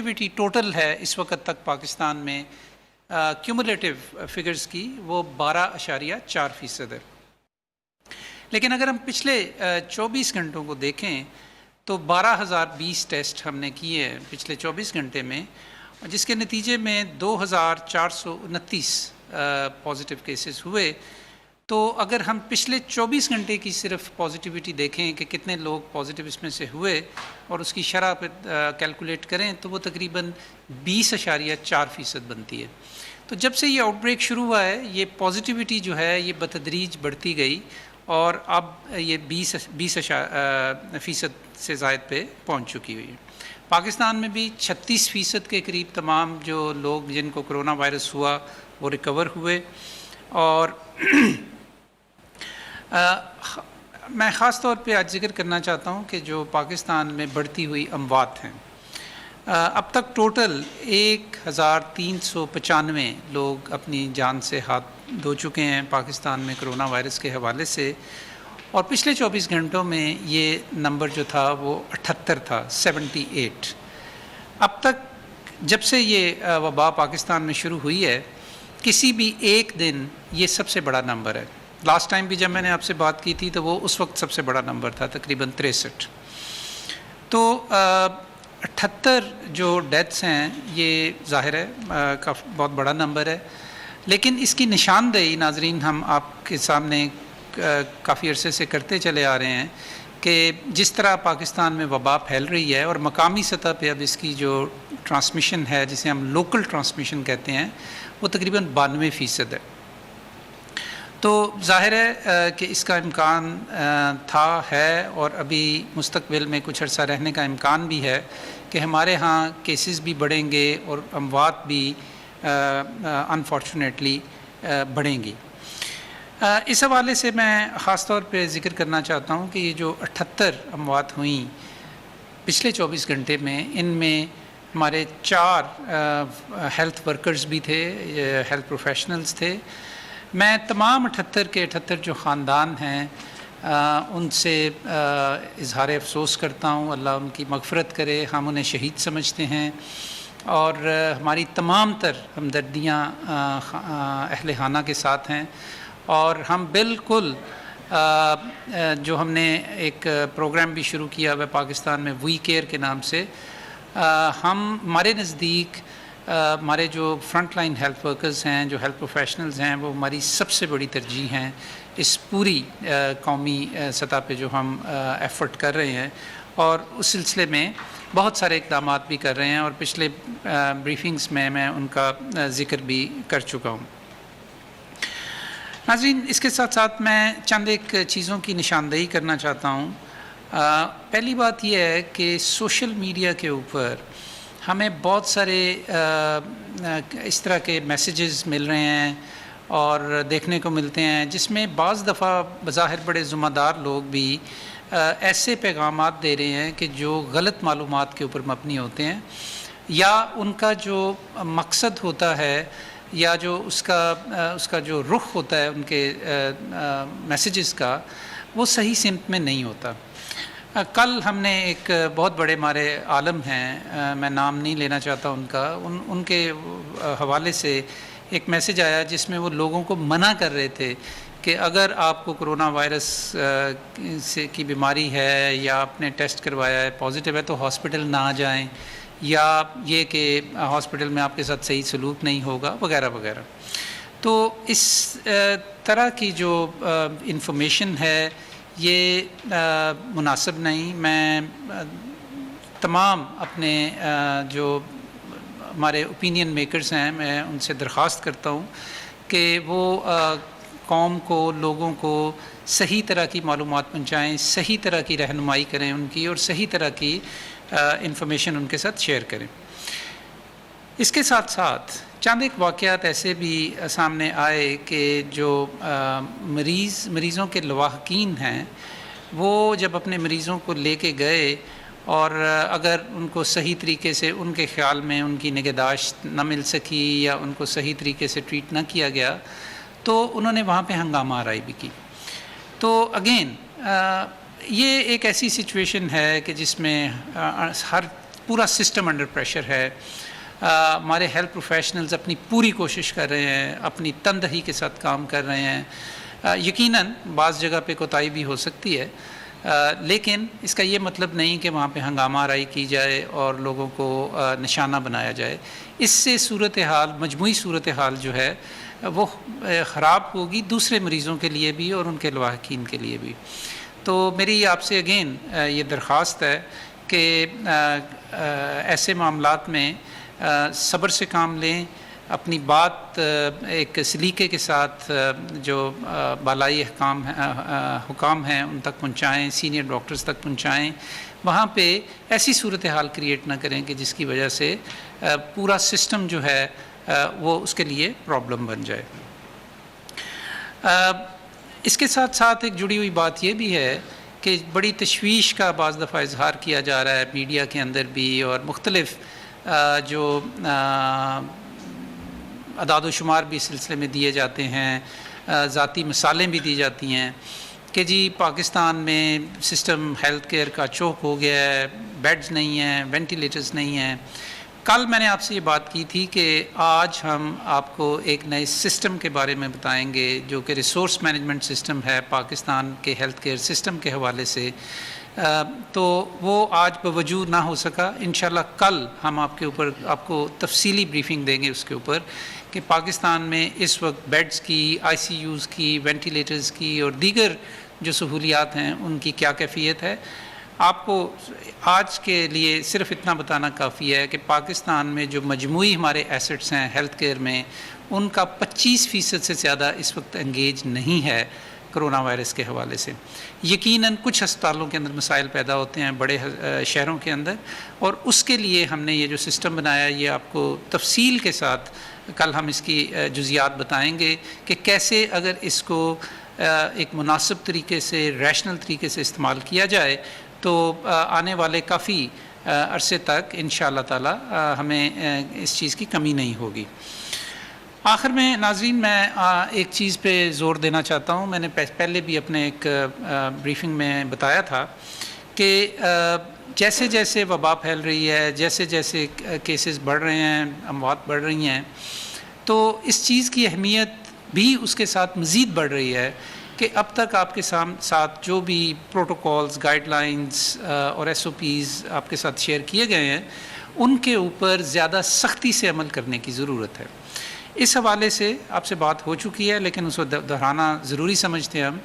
Positivity total ہے اس وقت تک پاکستان میں کیومولیٹو فگرز کی وہ 12.4% ہے. لیکن اگر ہم پچھلے 24 گھنٹوں کو دیکھیں تو 12,020 ٹیسٹ ہم نے کیے ہیں پچھلے 24 گھنٹے میں، جس کے نتیجے میں 2,429 پازیٹیو کیسز ہوئے. تو اگر ہم پچھلے 24 گھنٹے کی صرف پازیٹیوٹی دیکھیں کہ کتنے لوگ پازیٹیو اس میں سے ہوئے اور اس کی شرح پہ کیلکولیٹ کریں تو وہ تقریباً 20.4% بنتی ہے. تو جب سے یہ آؤٹ بریک شروع ہوا ہے یہ پازیٹیوٹی جو ہے یہ بتدریج بڑھتی گئی اور اب یہ 20% سے زائد پہ پہنچ چکی ہوئی ہے. پاکستان میں بھی 36% کے قریب تمام جو لوگ جن کو کرونا وائرس ہوا وہ ریکور ہوئے. اور میں خاص طور پہ آج ذکر کرنا چاہتا ہوں کہ جو پاکستان میں بڑھتی ہوئی اموات ہیں، اب تک ٹوٹل 1,395 لوگ اپنی جان سے ہاتھ دھو چکے ہیں پاکستان میں کرونا وائرس کے حوالے سے، اور پچھلے 24 گھنٹوں میں یہ نمبر جو تھا وہ 78 تھا، 78. اب تک جب سے یہ وبا پاکستان میں شروع ہوئی ہے کسی بھی ایک دن یہ سب سے بڑا نمبر ہے. لاسٹ ٹائم بھی جب میں نے آپ سے بات کی تھی تو وہ اس وقت سب سے بڑا نمبر تھا، تقریباً 63. تو 78 جو ڈیتھس ہیں یہ ظاہر ہے بہت بڑا نمبر ہے، لیکن اس کی نشاندہی ناظرین ہم آپ کے سامنے کافی عرصے سے کرتے چلے آ رہے ہیں کہ جس طرح پاکستان میں وبا پھیل رہی ہے اور مقامی سطح پہ اب اس کی جو ٹرانسمیشن ہے جسے ہم لوکل ٹرانسمیشن کہتے ہیں وہ تقریباً 92% ہے. تو ظاہر ہے کہ اس کا امکان تھا، ہے اور ابھی مستقبل میں کچھ عرصہ رہنے کا امکان بھی ہے کہ ہمارے ہاں کیسز بھی بڑھیں گے اور اموات بھی انفارچونیٹلی بڑھیں گی. اس حوالے سے میں خاص طور پہ ذکر کرنا چاہتا ہوں کہ یہ جو 78 اموات ہوئیں پچھلے 24 گھنٹے میں، ان میں ہمارے 4 ہیلتھ ورکرز بھی تھے، ہیلتھ پروفیشنلز تھے. میں تمام 78 کے 78 جو خاندان ہیں ان سے اظہار افسوس کرتا ہوں، اللہ ان کی مغفرت کرے. ہم انہیں شہید سمجھتے ہیں اور ہماری تمام تر ہمدردیاں اہل خانہ کے ساتھ ہیں. اور ہم بالکل جو ہم نے ایک پروگرام بھی شروع کیا ہوا پاکستان میں وی کیئر کے نام سے، ہمارے نزدیک ہمارے جو فرنٹ لائن ہیلتھ ورکرز ہیں، جو ہیلتھ پروفیشنلز ہیں، وہ ہماری سب سے بڑی ترجیح ہیں اس پوری قومی سطح پہ جو ہم ایفرٹ کر رہے ہیں. اور اس سلسلے میں بہت سارے اقدامات بھی کر رہے ہیں اور پچھلے بریفنگز میں ان کا ذکر بھی کر چکا ہوں. ناظرین اس کے ساتھ ساتھ میں چند ایک چیزوں کی نشاندہی کرنا چاہتا ہوں. پہلی بات یہ ہے کہ سوشل میڈیا کے اوپر ہمیں بہت سارے اس طرح کے میسیجز مل رہے ہیں اور دیکھنے کو ملتے ہیں جس میں بعض دفعہ بظاہر بڑے ذمہ دار لوگ بھی ایسے پیغامات دے رہے ہیں کہ جو غلط معلومات کے اوپر مبنی ہوتے ہیں، یا ان کا جو مقصد ہوتا ہے یا جو اس کا جو رخ ہوتا ہے ان کے میسیجز کا وہ صحیح سمت میں نہیں ہوتا. کل ہم نے ایک بہت بڑے ہمارے عالم ہیں، میں نام نہیں لینا چاہتا ان کا، ان کے حوالے سے ایک میسیج آیا جس میں وہ لوگوں کو منع کر رہے تھے کہ اگر آپ کو کرونا وائرس کی بیماری ہے یا آپ نے ٹیسٹ کروایا ہے پازیٹیو ہے تو ہاسپٹل نہ جائیں، یا یہ کہ ہاسپٹل میں آپ کے ساتھ صحیح سلوک نہیں ہوگا وغیرہ وغیرہ. تو اس طرح کی جو انفارمیشن ہے یہ مناسب نہیں. میں تمام اپنے جو ہمارے اوپینین میکرز ہیں میں ان سے درخواست کرتا ہوں کہ وہ قوم کو، لوگوں کو صحیح طرح کی معلومات پہنچائیں، صحیح طرح کی رہنمائی کریں ان کی، اور صحیح طرح کی انفارمیشن ان کے ساتھ شیئر کریں. اس کے ساتھ ساتھ چند ایک واقعات ایسے بھی سامنے آئے کہ جو مریضوں کے لواحقین ہیں وہ جب اپنے مریضوں کو لے کے گئے اور اگر ان کو صحیح طریقے سے ان کے خیال میں ان کی نگہداشت نہ مل سکی یا ان کو صحیح طریقے سے ٹریٹ نہ کیا گیا تو انہوں نے وہاں پہ ہنگامہ آرائی بھی کی. تو اگین یہ ایک ایسی سچویشن ہے کہ جس میں ہر پورا سسٹم انڈر پریشر ہے. ہمارے ہیلتھ پروفیشنلز اپنی پوری کوشش کر رہے ہیں, اپنی تندہی کے ساتھ کام کر رہے ہیں. یقیناً بعض جگہ پہ کوتاہی بھی ہو سکتی ہے, لیکن اس کا یہ مطلب نہیں کہ وہاں پہ ہنگامہ آرائی کی جائے اور لوگوں کو نشانہ بنایا جائے. اس سے صورتحال, مجموعی صورتحال جو ہے وہ خراب ہوگی دوسرے مریضوں کے لیے بھی اور ان کے لواحقین کے لیے بھی. تو میری آپ سے اگین یہ درخواست ہے کہ ایسے معاملات میں صبر سے کام لیں, اپنی بات ایک سلیقے کے ساتھ جو بالائی حکام ہیں ان تک پہنچائیں, سینئر ڈاکٹرز تک پہنچائیں. وہاں پہ ایسی صورتحال کریٹ نہ کریں کہ جس کی وجہ سے پورا سسٹم جو ہے وہ اس کے لیے پرابلم بن جائے. اس کے ساتھ ساتھ ایک جڑی ہوئی بات یہ بھی ہے کہ بڑی تشویش کا بعض دفعہ اظہار کیا جا رہا ہے میڈیا کے اندر بھی, اور مختلف جو اعداد و شمار بھی اس سلسلے میں دیے جاتے ہیں, ذاتی مثالیں بھی دی جاتی ہیں کہ جی پاکستان میں سسٹم ہیلتھ کیئر کا چوک ہو گیا ہے, بیڈز نہیں ہیں, وینٹیلیٹرز نہیں ہیں. کل میں نے آپ سے یہ بات کی تھی کہ آج ہم آپ کو ایک نئے سسٹم کے بارے میں بتائیں گے جو کہ ریسورس مینجمنٹ سسٹم ہے پاکستان کے ہیلتھ کیئر سسٹم کے حوالے سے. تو وہ آج بوجود نہ ہو سکا. انشاءاللہ کل ہم آپ کو تفصیلی بریفنگ دیں گے اس کے اوپر کہ پاکستان میں اس وقت بیڈز کی, آئی سی یوز کی, وینٹیلیٹرز کی اور دیگر جو سہولیات ہیں ان کی کیا کیفیت ہے. آپ کو آج کے لیے صرف اتنا بتانا کافی ہے کہ پاکستان میں جو مجموعی ہمارے ایسٹس ہیں ہیلتھ کیئر میں, ان کا 25% سے زیادہ اس وقت انگیج نہیں ہے کرونا وائرس کے حوالے سے. یقیناً کچھ ہسپتالوں کے اندر مسائل پیدا ہوتے ہیں بڑے شہروں کے اندر, اور اس کے لیے ہم نے یہ جو سسٹم بنایا یہ آپ کو تفصیل کے ساتھ کل ہم اس کی جزیات بتائیں گے کہ کیسے اگر اس کو ایک مناسب طریقے سے, ریشنل طریقے سے استعمال کیا جائے تو آنے والے کافی عرصے تک انشاءاللہ تعالی ہمیں اس چیز کی کمی نہیں ہوگی. آخر میں ناظرین میں ایک چیز پہ زور دینا چاہتا ہوں. میں نے پہلے بھی اپنے ایک بریفنگ میں بتایا تھا کہ جیسے جیسے وبا پھیل رہی ہے, جیسے جیسے کیسز بڑھ رہے ہیں, اموات بڑھ رہی ہیں, تو اس چیز کی اہمیت بھی اس کے ساتھ مزید بڑھ رہی ہے کہ اب تک آپ کے ساتھ جو بھی پروٹوکولز, گائیڈ لائنز اور ایس او پیز آپ کے ساتھ شیئر کیے گئے ہیں ان کے اوپر زیادہ سختی سے عمل کرنے کی ضرورت ہے. اس حوالے سے آپ سے بات ہو چکی ہے لیکن اس کو دہرانا ضروری سمجھتے ہیں ہم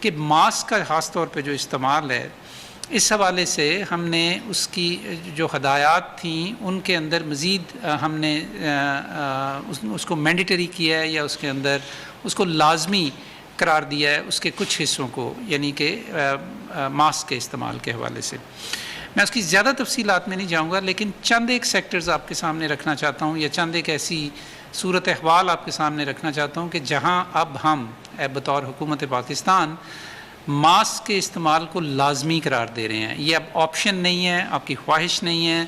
کہ ماسک کا خاص طور پہ جو استعمال ہے, اس حوالے سے ہم نے اس کی جو ہدایات تھیں ان کے اندر مزید ہم نے اس کو مینڈیٹری کیا ہے یا اس کے اندر اس کو لازمی قرار دیا ہے اس کے کچھ حصوں کو, یعنی کہ ماسک کے استعمال کے حوالے سے. میں اس کی زیادہ تفصیلات میں نہیں جاؤں گا, لیکن چند ایک سیکٹرز آپ کے سامنے رکھنا چاہتا ہوں یا چند ایک ایسی صورت احوال آپ کے سامنے رکھنا چاہتا ہوں کہ جہاں اب ہم بطور حکومت پاکستان ماسک کے استعمال کو لازمی قرار دے رہے ہیں. یہ اب آپشن نہیں ہے, آپ کی خواہش نہیں ہے,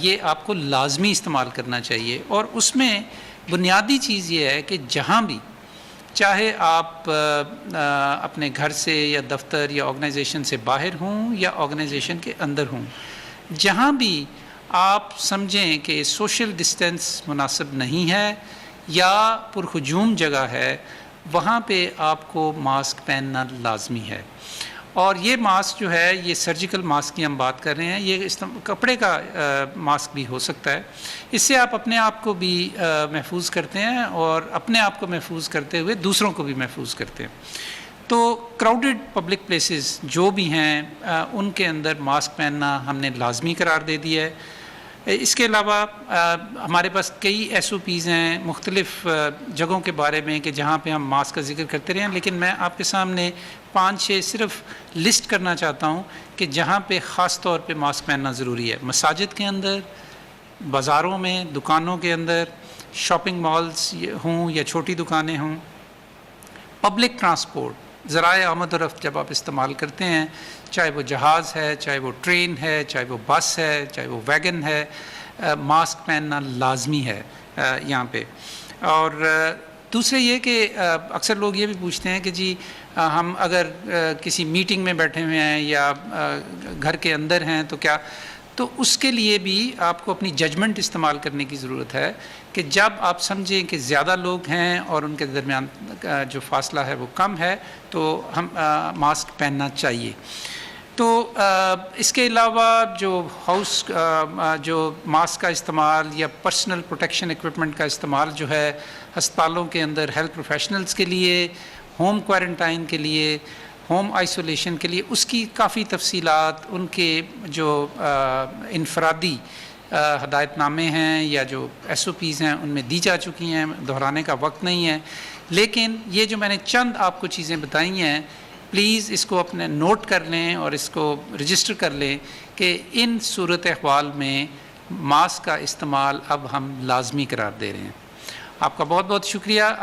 یہ آپ کو لازمی استعمال کرنا چاہیے. اور اس میں بنیادی چیز یہ ہے کہ جہاں بھی چاہے آپ اپنے گھر سے یا دفتر یا آرگنائزیشن سے باہر ہوں یا آرگنائزیشن کے اندر ہوں, جہاں بھی آپ سمجھیں کہ سوشل ڈسٹینس مناسب نہیں ہے یا پرہجوم جگہ ہے, وہاں پہ آپ کو ماسک پہننا لازمی ہے. اور یہ ماسک جو ہے یہ سرجیکل ماسک کی ہم بات کر رہے ہیں, یہ کپڑے کا ماسک بھی ہو سکتا ہے. اس سے آپ اپنے آپ کو بھی محفوظ کرتے ہیں اور اپنے آپ کو محفوظ کرتے ہوئے دوسروں کو بھی محفوظ کرتے ہیں. تو کراؤڈڈ پبلک پلیسز جو بھی ہیں ان کے اندر ماسک پہننا ہم نے لازمی قرار دے دیا ہے. اس کے علاوہ ہمارے پاس کئی ایس او پیز ہیں مختلف جگہوں کے بارے میں کہ جہاں پہ ہم ماسک کا ذکر کرتے رہے ہیں, لیکن میں آپ کے سامنے 5-6 صرف لسٹ کرنا چاہتا ہوں کہ جہاں پہ خاص طور پہ ماسک پہننا ضروری ہے. مساجد کے اندر, بازاروں میں, دکانوں کے اندر, شاپنگ مالز ہوں یا چھوٹی دکانیں ہوں, پبلک ٹرانسپورٹ, ذرائع آمد و رفت جب آپ استعمال کرتے ہیں, چاہے وہ جہاز ہے, چاہے وہ ٹرین ہے, چاہے وہ بس ہے, چاہے وہ ویگن ہے, ماسک پہننا لازمی ہے یہاں پہ. اور دوسرے یہ کہ اکثر لوگ یہ بھی پوچھتے ہیں کہ جی ہم اگر کسی میٹنگ میں بیٹھے ہوئے ہیں یا گھر کے اندر ہیں تو کیا, تو اس کے لیے بھی آپ کو اپنی ججمنٹ استعمال کرنے کی ضرورت ہے کہ جب آپ سمجھیں کہ زیادہ لوگ ہیں اور ان کے درمیان جو فاصلہ ہے وہ کم ہے تو ہم ماسک پہننا چاہیے. تو اس کے علاوہ جو ماسک کا استعمال یا پرسنل پروٹیکشن ایکوپمنٹ کا استعمال جو ہے ہسپتالوں کے اندر ہیلتھ پروفیشنلز کے لیے، ہوم کوارنٹائن کے لیے، ہوم آئسولیشن کے لیے، اس کی کافی تفصیلات ان کے جو انفرادی ہدایت نامے ہیں یا جو SOPs ہیں ان میں دی جا چکی ہیں، دہرانے کا وقت نہیں ہے. لیکن یہ جو میں نے چند آپ کو چیزیں بتائی ہیں، پلیز اس کو اپنے نوٹ کر لیں اور اس کو رجسٹر کر لیں کہ ان صورت احوال میں ماسک کا استعمال اب ہم لازمی قرار دے رہے ہیں. آپ کا بہت بہت شکریہ.